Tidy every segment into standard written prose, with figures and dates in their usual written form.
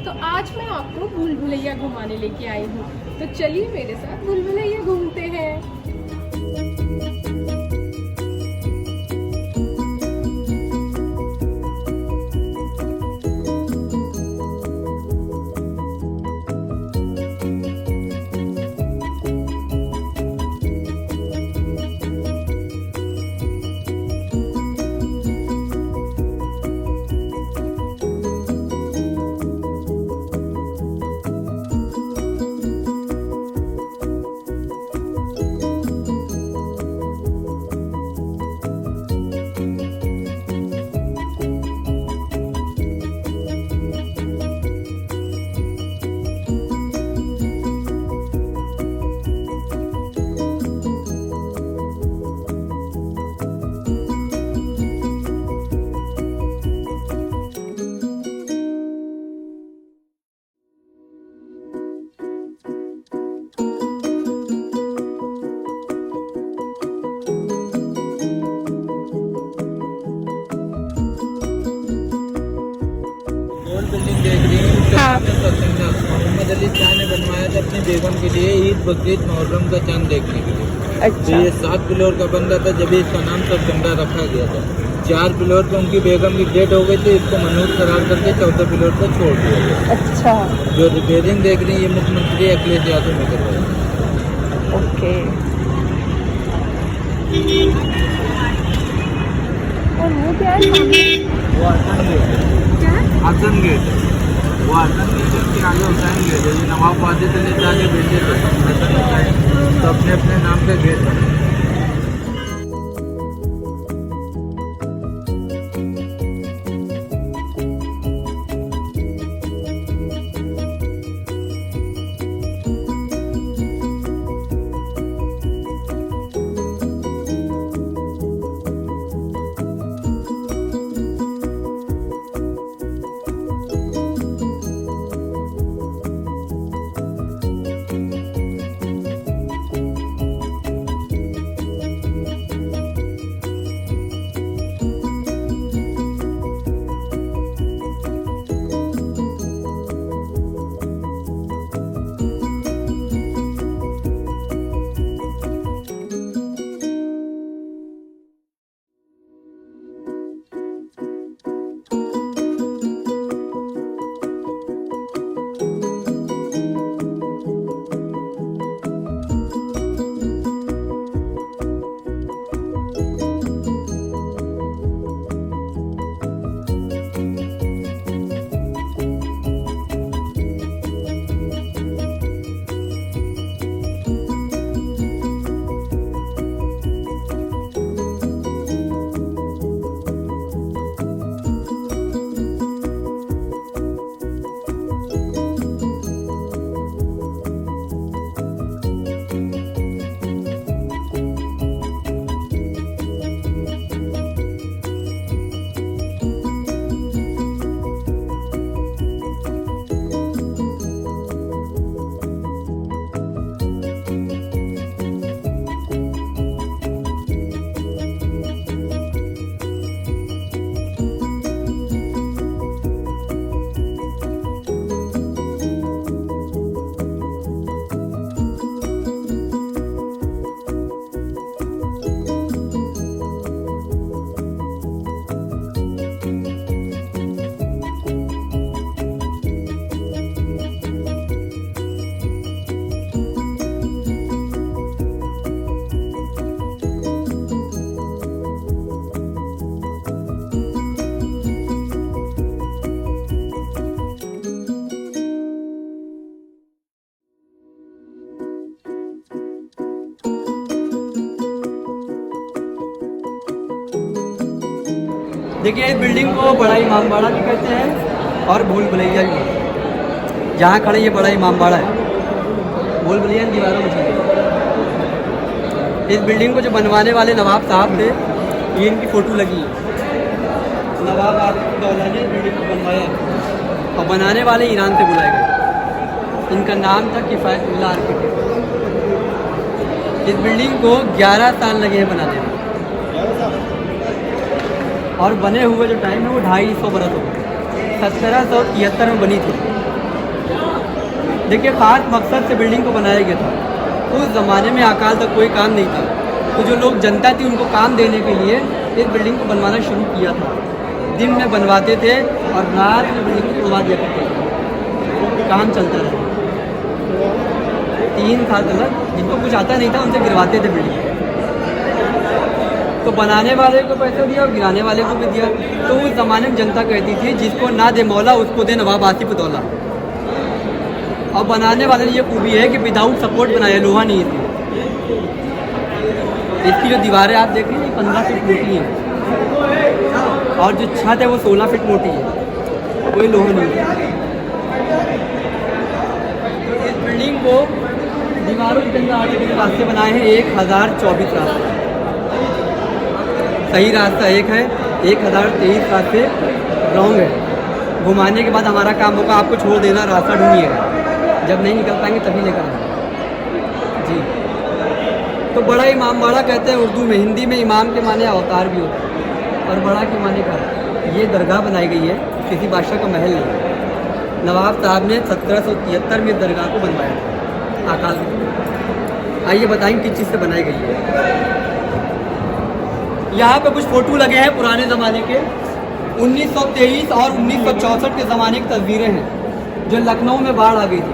तो आज मैं आपको भूल भुलैया घुमाने लेके आई हूँ। तो चलिए मेरे साथ भूल भुलैया घूमते हैं। बिल्डिंग देख रही हूँ। हाँ। मोहम्मद अली शाह ने बनवाया था अपनी बेगम के लिए ईद बकरीद मुहर्रम का चांद देखने के लिए। अच्छा। तो ये 7 फ्लोर का बन रहा था जब इसका नाम सरकंडा रखा गया था। 4 फ्लोर पे उनकी बेगम की डेथ हो गई थी, इसको मनहूस करार करके 14 फ्लोर पर छोड़ दिया गया। अच्छा। जो रिपेयरिंग देख रही है ये मुख्यमंत्री अखिलेश यादव ने करवाई। ओके। और वो क्या है सामने? वो आसान गेट है। क्या? आसन गेट है। वो आसन गेट के आगे हुसैन गेट है। ये नवाब वाजिद अली शाह के बेटे हसन हुसैन तो अपने अपने नाम पे गेट बने। देखिए इस बिल्डिंग को बड़ा इमामबाड़ा भी कहते हैं और भूल भुलैया भी। जहाँ खड़े ये बड़ा इमामबाड़ा है, भूल भुलैया इन दीवारों में छपी। इस बिल्डिंग को जो बनवाने वाले नवाब साहब थे, ये इनकी फ़ोटो लगी है। नवाब आदित्य ने बिल्डिंग को बनवाया और बनाने वाले ईरान से बुलाए गए। इनका नाम था किफ़ायतुल्लाह आर्किटेक्ट। इस बिल्डिंग को 11 साल लगे हैं बनाने में और बने हुए जो टाइम है वो 250 बरस हो गए। 1773 में बनी थी देखिए खास मकसद से बिल्डिंग को बनाया गया था। उस ज़माने में अकाल तक कोई काम नहीं था, तो जो लोग जनता थी उनको काम देने के लिए इस बिल्डिंग को बनवाना शुरू किया था। दिन में बनवाते थे और रात में बिल्डिंग को बनवा दिया करते थे, काम चलता रहा 3 साल तक। जिनको कुछ आता नहीं था उनसे गिरवाते थे बिल्डिंग, तो बनाने वाले को पैसा दिया और गिराने वाले को भी दिया। तो उस ज़माने में जनता कहती थी जिसको ना दे मौला उसको दे नवाब आसिफ दौला। और बनाने वाले ने ये खूबी है कि विदाउट सपोर्ट बनाया, लोहा नहीं थी। इसकी जो दीवारें आप देख रहे हैं 15 फीट मोटी है और जो छत है वो 16 फीट मोटी है, कोई लोहा नहीं है। इस बिल्डिंग को दीवारों के अंदर आर्टिफिशियल रास्ते बनाए हैं 1024 रास्ते। सही रास्ता एक है, 1023 रास्ते रॉन्ग है। घुमाने के बाद हमारा काम होगा आपको छोड़ देना, रास्ता ढूंढिएगा, जब नहीं निकल पाएंगे तभी लेकर आएंगे जी। तो बड़ा इमाम बाड़ा कहते हैं उर्दू में, हिंदी में इमाम के माने अवतार भी होता है और बड़ा के माने का। ये दरगाह बनाई गई है, किसी बादशाह का महल नहीं। नवाब साहब ने 1773 में दरगाह को बनवाया था अकाल में। आइए बताएंगे किस चीज़ से बनाई गई है। यहाँ पे कुछ फोटो लगे हैं पुराने ज़माने के, 1923 और 1964 के ज़माने की तस्वीरें हैं जो लखनऊ में बाढ़ आ गई थी।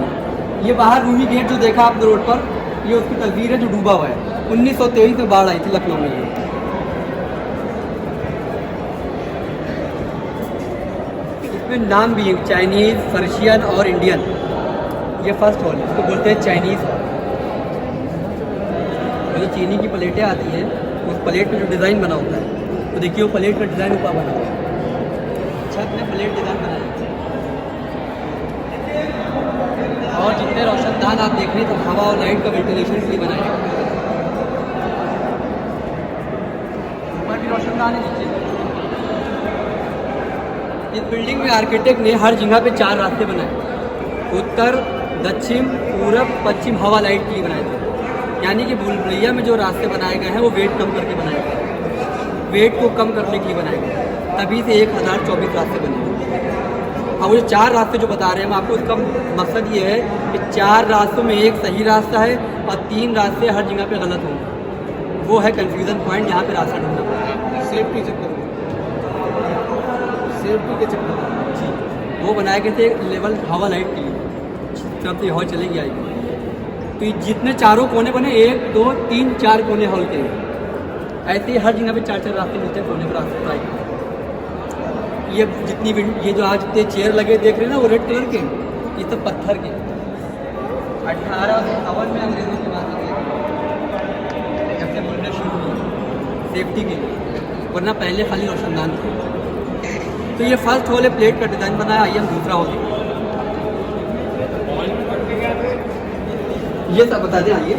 ये बाहर रूमी गेट जो देखा आपने रोड पर, ये उसकी तस्वीर है जो डूबा हुआ है। 1923 में बाढ़ आई थी लखनऊ में। इसमें नाम भी है चाइनीज़, पर्शियन और इंडियन। ये फर्स्ट हॉल है, इसको बोलते हैं चाइनीज़ हॉल। जो चीनी की प्लेटें आती हैं उस प्लेट में जो डिज़ाइन बना होता है, तो देखिए वो प्लेट का डिज़ाइन ऊपर बना हुआ है, छत में प्लेट डिज़ाइन बनाया। और जितने रोशनदान आप देख रहे हैं तो हवा और लाइट का वेंटिलेशन के लिए बनाया है। ऊपर भी रोशनदान है, नीचे। इस बिल्डिंग में आर्किटेक्ट ने हर जगह पे 4 रास्ते बनाए, उत्तर, दक्षिण, पूरब, पश्चिम हवा लाइट के लिए बनाए थे। यानी कि भूल भुलैया में जो रास्ते बनाए गए हैं वो वेट कम करके बनाए गए, वेट को कम करने के लिए बनाए गए, तभी से 1024 रास्ते बने। अब वो 4 रास्ते जो बता रहे हैं हम आपको, उसका मकसद ये है कि 4 रास्तों में एक सही रास्ता है और 3 रास्ते हर जगह पे गलत होंगे। वो है कंफ्यूजन पॉइंट, यहाँ पे रास्ता ढूंढना पड़ेगा। सेफ्टी के चक्कर जी, वो बनाए गए थे लेवल हवा लाइट के लिए, जब से हॉल चलेगी आएगी। तो ये जितने चारों कोने बने, 1, 2, 3, 4 कोने हॉल के, ऐसे ही हर जगह पे 4-4 रास्ते मिलते हैं कोने पर रास्ते। ये जितनी ये जो आज इतने चेयर लगे देख रहे हैं ना, वो रेड कलर के, ये सब पत्थर के। 1851 में अंग्रेजों की बात है जब से बनना शुरू हुई सेफ्टी के लिए, वरना पहले खाली रोशनदान थे। तो ये फर्स्ट हॉल है, प्लेट का डिज़ाइन बनाया। आइए हम दूसरा हॉल देखते हैं। ये सब बता दें। आइए,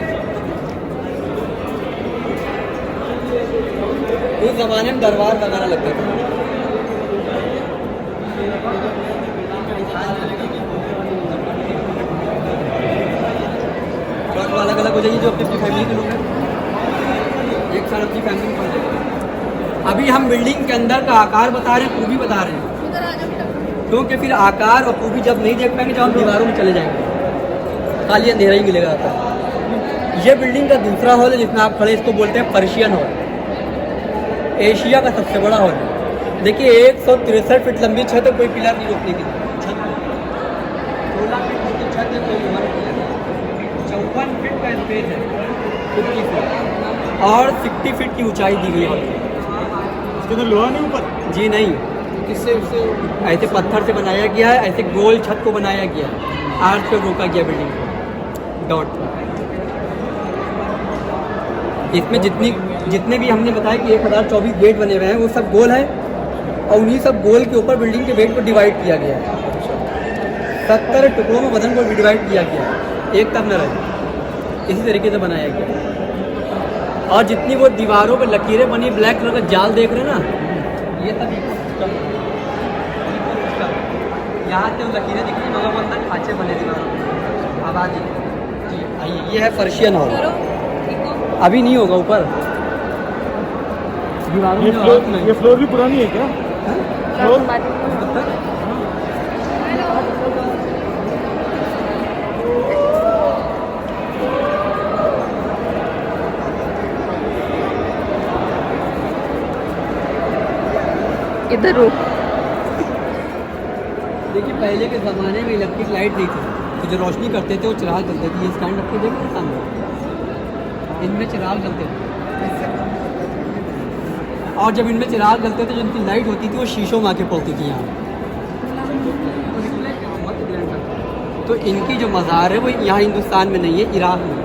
उस ज़माने में दरबार वगैरह लगते थे। अलग अलग हो जाएगी जो अपनी फैमिली के लोग हैं, एक साथ अपनी फैमिली में पढ़ जाएगी। अभी हम बिल्डिंग के अंदर का आकार बता रहे हैं, खूबी बता रहे हैं, क्योंकि फिर आकार और खूबी जब नहीं देख पाएंगे जब हम दीवारों में चले जाएंगे, खाली अंधेरा ही मिलेगा आता। ये बिल्डिंग का दूसरा हॉल है जिसमें आप खड़े, इसको बोलते हैं पर्शियन हॉल। एशिया का सबसे बड़ा हॉल है। देखिए 163 फीट लंबी छत है, कोई पिलर नहीं रोकने की छत, 16 फीट की छत है, कोई 54 फीट का स्पेस है, 50 फीट और 60 फीट की ऊंचाई दी गई है। इसके अंदर लोहा नहीं ऊपर जी नहीं, किससे उससे ऐसे पत्थर से बनाया गया है, ऐसे गोल छत को बनाया गया है, आर्च पे रोका गया बिल्डिंग को डॉट। इसमें जितने भी हमने बताया कि 1024 गेट बने हुए हैं वो सब गोल है, और उन्हीं सब गोल के ऊपर बिल्डिंग के वेट को डिवाइड किया गया है। 70 टुकड़ों में वजन को डिवाइड किया गया है, एक तब न रहे, इसी तरीके से बनाया गया। और जितनी वो दीवारों पे लकीरें बनी, ब्लैक कलर का जाल देख रहे हैं ना, ये सब यहाँ से वो लकीरें दिख रही, मगर वो अंदर खाँचे बने दीवारों पे, आबादी जी। आइए, ये है पर्शियन हॉल। अभी नहीं होगा ऊपर दीवारों में। ये फ्लोर भी पुरानी है क्या? फ्लोर किधर हो? देखिए पहले के ज़माने में इलेक्ट्रिक लाइट नहीं थी, तो जो रोशनी करते थे वो चिराग जलते थे। ये स्टैंड रख के देखो सामने, इनमें चिराग जलते थे। और जब इनमें चिराग जलते थे, जो इनकी लाइट होती थी वो शीशों में आके पड़ती थी यहाँ। तो इनकी जो मज़ार है वो यहाँ हिंदुस्तान में नहीं है, इराक़ में,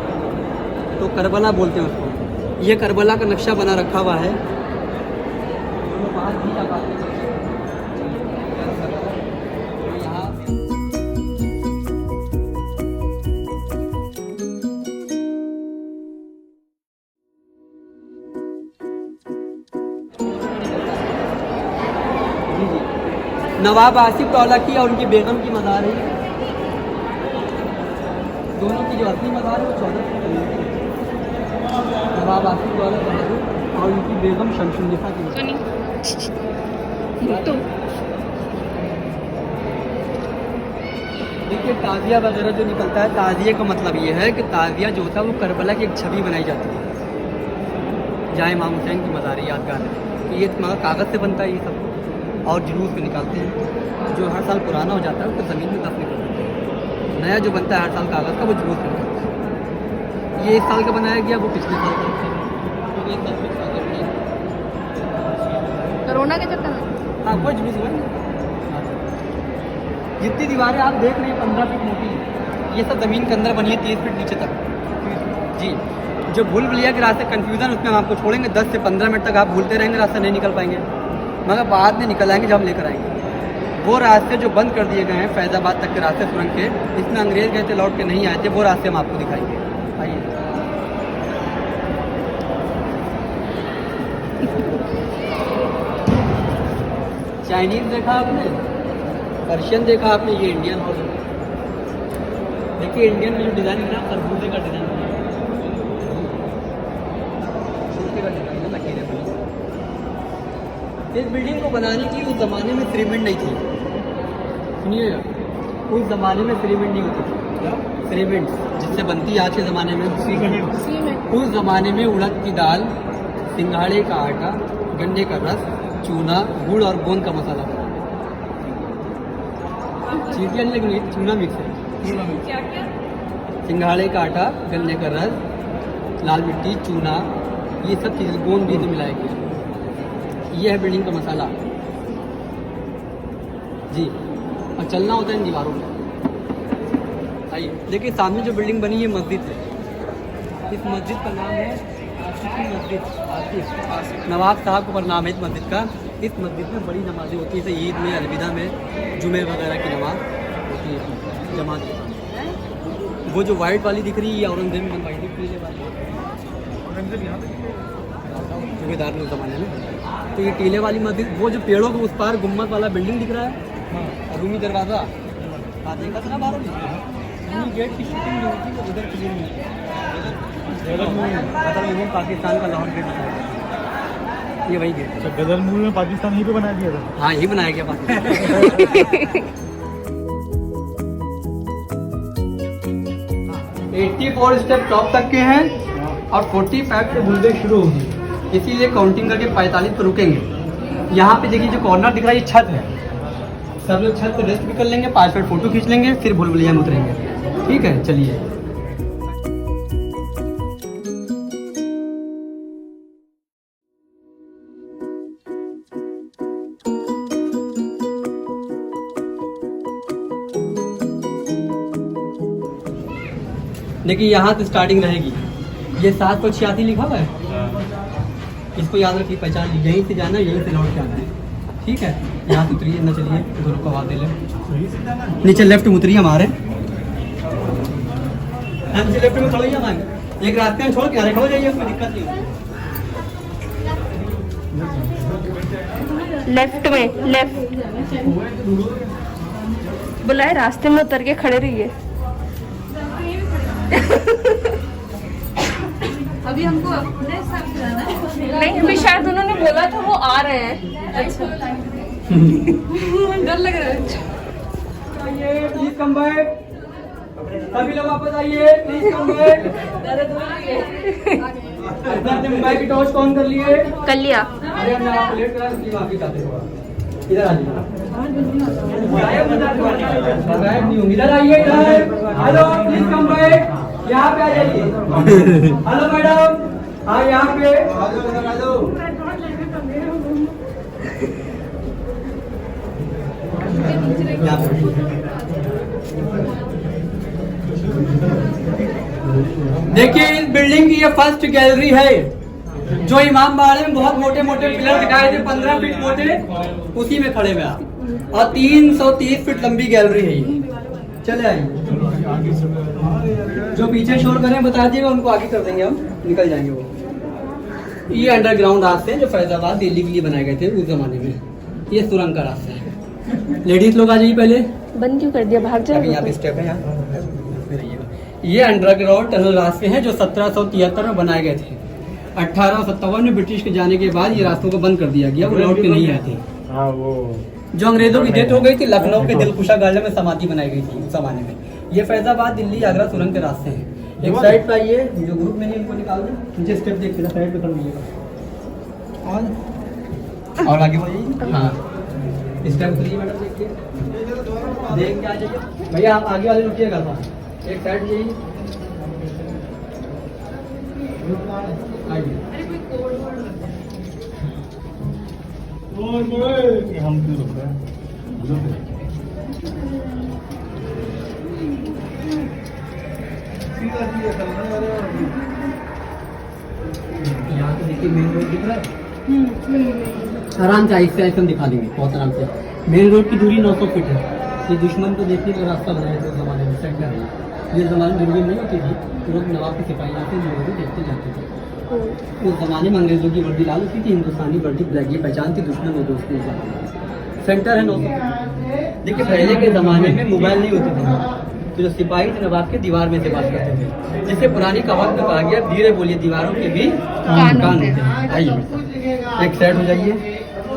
तो करबला बोलते हैं उसको। ये करबला का नक्शा बना रखा हुआ है। नवाब आसिफ दौला की और उनकी बेगम की मज़ार है। दोनों की जो असली मज़ार है वो 14 फीट है। नवाब आसिफ दौला बहादुर और उनकी बेगम शमशुन्निसा की मज़ार। देखिए ताज़िया वगैरह जो निकलता है, ताज़िए का मतलब ये है कि ताज़िया जो होता है वो करबला की एक छवि बनाई जाती है, जहाँ इमाम हुसैन की मज़ार यादगार है। कि ये कागज़ से बनता है ये सब, और जुलूस में निकालते हैं। जो हर साल पुराना हो जाता है उसको ज़मीन में दफन कर देते हैं। नया जो बनता है हर साल कागज़ का, वो जुलूस में निकालते हैं। ये इस साल का बनाया गया, वो पिछले साल का। कोरोना के चक्कर में हाँ कोई जुलूस हुआ नहीं। जितनी दीवारें आप देख रहे हैं 15 फीट मोटी, ये सब ज़मीन के अंदर बनी है 30 फीट नीचे तक। जी, जो भूल भुलैया के रास्ते कन्फ्यूज़न, उसमें हम आपको छोड़ेंगे 10 से 15 मिनट तक आप भूलते रहेंगे, रास्ता नहीं निकल पाएंगे, मगर बाद में निकल आएंगे जब हम लेकर आएंगे। वो रास्ते जो बंद कर दिए गए हैं फैज़ाबाद तक के रास्ते सुरंग के, इसमें अंग्रेज़ गए थे, लौट के नहीं आए थे, वो रास्ते हम आपको दिखाएंगे। आइए। चाइनीज़ देखा आपने, पर्शियन देखा आपने, ये इंडियन हाउस है। देखिए इंडियन में जो डिज़ाइन है ना, खरबूजे का डिज़ाइन है, खरबूजे का डिज़ाइन है, लकीरें बनी। इस बिल्डिंग को बनाने की उस ज़माने में सीमेंट नहीं थी। सुनिएगा, उस ज़माने में सीमेंट नहीं होती थी। सीमेंट जिससे बनती आज के ज़माने में सीमेंट। उस ज़माने में उड़द की दाल, सिंघाड़े का आटा, गन्ने का रस, चूना, गुड़ और गोंद का मसाला बना। चीटियाँ नहीं लगनी, चूना मिक्स है। क्या क्या? सिंघाड़े का आटा, गन्ने का रस, लाल मिट्टी, चूना, ये सब चीज़ें गोंद भी मिलाएगी। ये है बिल्डिंग का मसाला जी। और चलना होता है इन दीवारों में। आइए देखिए सामने जो बिल्डिंग बनी है मस्जिद है। इस मस्जिद का नाम है आसिफी मस्जिद। आसिफ नवाब साहब को नाम है इस मस्जिद का। इस मस्जिद में बड़ी नमाज़ें होती हैं, जैसे ईद में, अलविदा में, जुमे वगैरह की नमाज होती है जमात के। वो जो वाइट वाली दिख रही है औरंगजेब में बनवाई थी, पीले वाली सूबेदार ने उस ज़माने में। तो ये टीले वाली मस्जिद, वो जो पेड़ों के उस पार गुम्मद वाला बिल्डिंग दिख रहा है, रूमी दरवाज़ा, देखा था ना बाहर गेट की शूटिंग जो होती है उधर फिल्म में पाकिस्तान का लाहौर गेट बताया, ये वही गेट। अच्छा, गदर मूवी में पाकिस्तान यहीं पे बना दिया था। हाँ यही बनाया गया पाकिस्तान। 84 स्टेप टॉप तक के हैं और 45 से बुलडे शुरू होगी, इसीलिए काउंटिंग करके 45 पर रुकेंगे। यहाँ पे देखिए जो कॉर्नर दिख रहा है ये छत है, सब लोग छत पर रेस्ट भी कर लेंगे, 5 मिनट फोटो खींच लेंगे, फिर भूल भुलैया में उतरेंगे। ठीक है, चलिए। देखिए यहाँ से स्टार्टिंग रहेगी, ये 786 लिखा हुआ है, इसको याद रखिए, पहचान लीजिए। यहीं से जाना है, यहीं से लौट के आना है। ठीक है, यहाँ से उतरिए ना, चलिए दोनों को आवाज़ दे लें। नीचे लेफ्ट में उतरिए हमारे, नीचे लेफ्ट में खड़ो ही हमारे, एक रास्ते में छोड़ के आने खड़ो जाइए, उसमें दिक्कत नहीं। लेफ्ट में, लेफ्ट बुलाए, रास्ते में उतर के खड़े रहिए। अभी हमको अपने हिसाब से जाना है। नहीं, अभी शायद उन्होंने बोला था वो आ रहे हैं। अच्छा डर लग रहा है। प्लीज कम बैक, सभी लोग वापस आइए, प्लीज कम बैक। मुंबई की टॉर्च ऑन कर लिए? कर लिया। अरे हमने आपको लेट करा इसलिए माफी चाहते हो। इधर आ जाइए। इधर आइए, इधर। Hello, please come back. यहाँ पे आ जाइए। हेलो मैडम, हाँ यहाँ पे। देखिए, इस बिल्डिंग की ये फर्स्ट गैलरी है। जो इमाम बाड़े में बहुत मोटे मोटे पिलर दिखाए थे 15 फीट मोटे, उसी में खड़े हुए आप। और 330 फीट लंबी गैलरी है ये। चले आइए, जो पीछे शोर करें बता दिएगा, उनको आगे कर देंगे, हम निकल जाएंगे वो। ये अंडरग्राउंड रास्ते हैं जो फैजाबाद दिल्ली के लिए बनाए गए थे उस जमाने में। ये सुरंग का रास्ता है। लेडीज लोग आ जाइए पहले। बंद क्यों कर दिया, भाग जाओ। यहाँ पे स्टेप है, यहाँ ये अंडरग्राउंड टनल रास्ते हैं जो 1773 में बनाए गए थे। 1857 में ब्रिटिश के जाने के बाद ये रास्तों को बंद कर दिया गया, वो लौट के नहीं आते। हाँ वो जो अंग्रेजों की डेथ हो गई थी, लखनऊ के दिलकुशा गार्डन में समाधि बनाई गई थी उस जमाने में। ये फैजाबाद दिल्ली आगरा सुरंग के रास्ते हैं। एक साइड पे आइए, जो ग्रुप में नहीं उनको निकाल दें। नीचे स्टेप देखिए, साइड पे कर दीजिएगा और आगे बढ़िए। हाँ, स्टेप करिए मैडम, देखिए देख के आ जाइए भैया। आप आगे वाले रुकिएगा, एक साइड यही हम क्यों रुक रहे हैं? यहाँ पे देखिए मेन रोड दिख रहा है। आराम से आहिस्ते आहिस्ते हम दिखा देंगे, बहुत आराम से। मेन रोड की दूरी 900 फीट है। ये दुश्मन को देखने का रास्ता बनाया था उस जमाने में, सेंटर है। जिस जमाने में दुर्गे नहीं होती थी, लोग नवाब के सिपाही आते लोगों को देखते जाते थे। उस जमाने में अंग्रेजों की वर्दी लाल होती थी, हिंदुस्तानी वर्दी ब्लैक। ये पहचान थी दुश्मन और दोस्त उस जमाने। सेंटर है 900 फीट। देखिए, पहले के जमाने में मोबाइल नहीं होते थे, तो जो सिपाही थे नवाब के दीवार में से बात करते थे। जिससे पुरानी कहावत में कहा गया, धीरे बोलिए दीवारों के भी कान होते हैं। आइए एक साइड हो जाइए।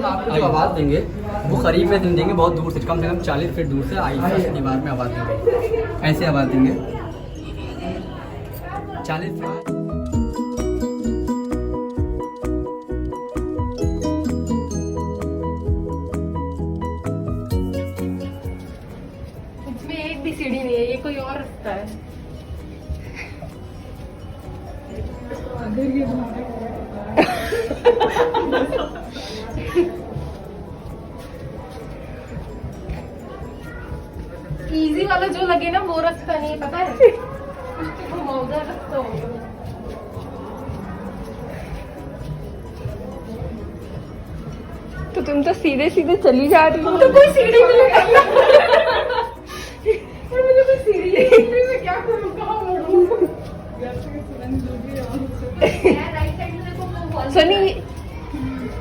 आपको जो आवाज़ देंगे वो करीब में देंगे, बहुत दूर से, कम 40 फीट दूर से आइए दीवार में आवाज़ देंगे। ऐसे आवाज़ देंगे 40 फीट। इसमें एक भी सीढ़ी नहीं है, ये कोई और रास्ता है। इजी वाला जो लगे ना वो रास्ता नहीं है, पता है। कुछ घुमावदार रास्ता होगा। तो तुम तो सीधे सीधे चली जा रही हो, तो कोई सीढ़ी नहीं है। मुझे कोई सीढ़ी नहीं, मैं क्या करूं, कहाँ मुड़ूं? सोनी,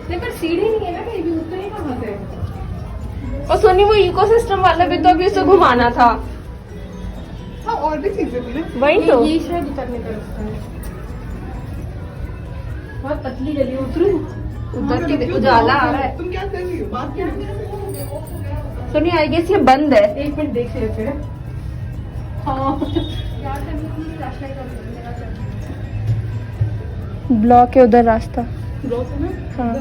नहीं पर सीढ़ी नहीं है ना कहीं भी, उतरे कहाँ से? और सोनी वो इकोसिस्टम वाला भी तो अभी उसे घुमाना था। हाँ, और भी चीजें थी ना, वही तो। ये शायद उतरने का रास्ता है। बहुत पतली गली, उतरूं? उधर के उजाला आ रहा है। तुम क्या कर रही हो, बात क्या? सोनी आई गेस ये बंद है। एक मिनट देख लेते हैं। हाँ, ब्लॉक है उधर रास्ता। ब्लॉक है ना? हाँ।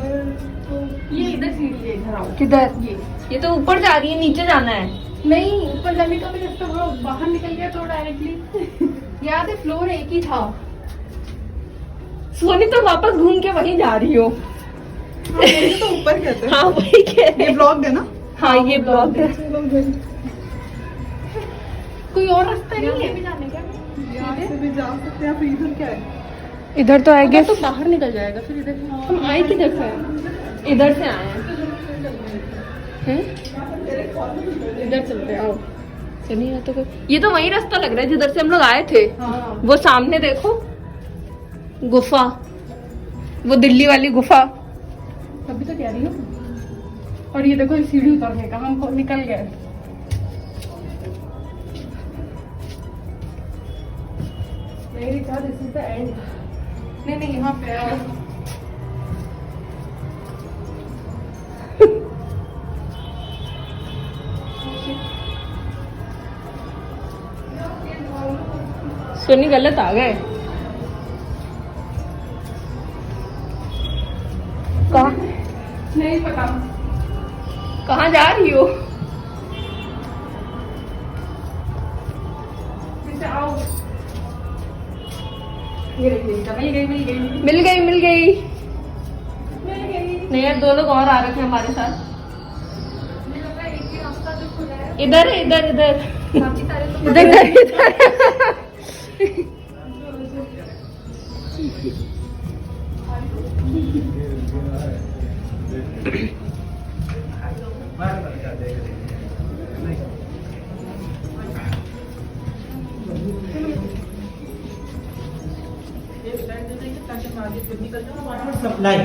ये इधर सीढ़ी है, इधर आओ। किधर? ये तो ऊपर जा रही है, नीचे जाना है। नहीं, ऊपर जाने का भी रास्ता, वो बाहर निकल गया तो डायरेक्टली। याद है, फ्लोर एक ही था। सोनी तो वापस घूम के वहीं जा रही हो। तो ऊपर कहते हैं। हाँ वही कह रहे। ये ब्लॉक है ना? हाँ ये ब्लॉक है। कोई और रास्ता नहीं है जाने का? यहाँ से भी जा सकते हैं, फिर इधर क्या है? इधर तो आएगा तो बाहर निकल जाएगा। फिर इधर हम आए किधर से? इधर से आए हैं। इधर चलते आओ। चलिए, तो ये तो वही रास्ता लग रहा है जिधर से हम लोग आए थे। हाँ। वो सामने देखो गुफा, वो दिल्ली वाली गुफा। तभी तो कह रही हूँ। और ये देखो सीढ़ी उतरने का, हम निकल गए। मेरे ख्याल दिस इज द एंड। नहीं यहाँ पे सोनी गलत आ गए। कहाँ? नहीं पता कहाँ जा रही हो? मिल गई। नहीं यार, 2 लोग और आ रखे हैं हमारे साथ। इधर इधर इधर सप्लाई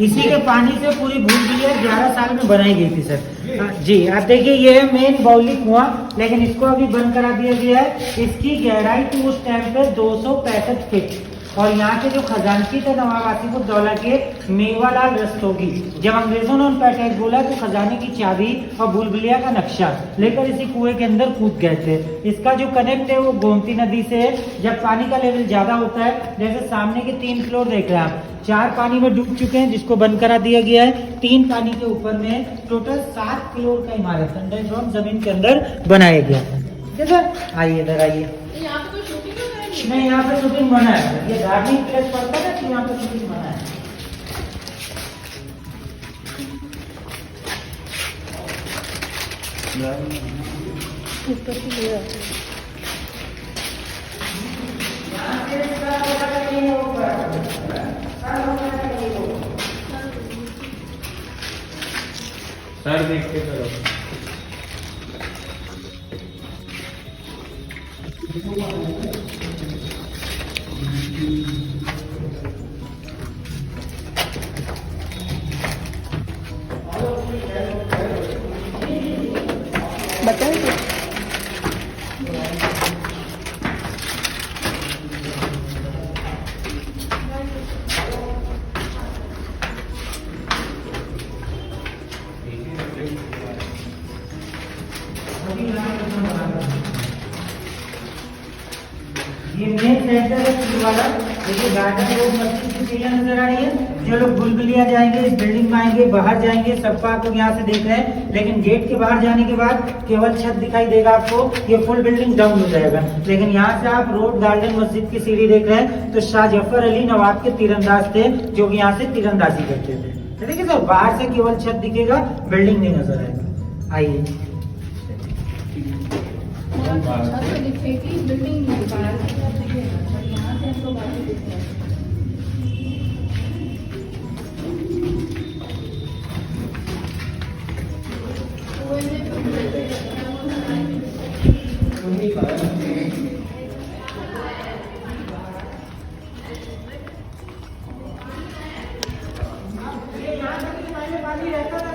इसी के पानी से पूरी भूल भुलैया 11 साल में बनाई गई थी सर। जी आप देखिए, ये है मेन बाउली कुआं, लेकिन इसको अभी बंद करा दिया गया है। इसकी गहराई थी उस टाइम पे 265 फीट। और यहाँ के जो खजानची थे नवाब आसिफउद्दौला के मेवालाल रस्तोगी, जब अंग्रेजों ने उन पर अटैक बोला तो खजाने की चाबी और भूल भुलैया का नक्शा लेकर इसी कुएं के अंदर कूद गए थे। इसका जो कनेक्ट है वो गोमती नदी से है। जब पानी का लेवल ज्यादा होता है, जैसे सामने के 3 फ्लोर देख रहे हैं आप, 4 पानी में डूब चुके हैं जिसको बंद करा दिया गया है। 3 पानी के ऊपर में टोटल 7 फ्लोर का इमारत अंडरग्राउंड जमीन के अंदर बनाया गया है। ठीक है सर, आइए इधर आइए। नहीं, यहाँ पे शूटिंग बना है। ये धार्मिक प्लेस पड़ता है ना, तो यहाँ पे शूटिंग बना है। सर देख के करो। बताइए। ये मेन सेंटर है फूल वाला। देखिए गार्डन रोड मस्जिद की सीढ़ियां नजर आ रही है। जो लोग भूल भुलैया जाएंगे, इस बिल्डिंग में आएंगे, बाहर जाएंगे, सबको आप लोग यहाँ से देख रहे हैं। लेकिन गेट के बाहर जाने के बाद केवल छत दिखाई देगा आपको। ये फुल बिल्डिंग डाउन हो जाएगा। लेकिन यहाँ से आप रोड गार्डन मस्जिद की सीढ़ी देख रहे हैं, तो शाह जफर अली नवाब के तीरंदाज थे जो कि यहाँ से तीरंदाजी करते थे। ठीक है सर, बाहर से केवल छत दिखेगा, बिल्डिंग नहीं नजर आएगा। आइए पानी रहता था।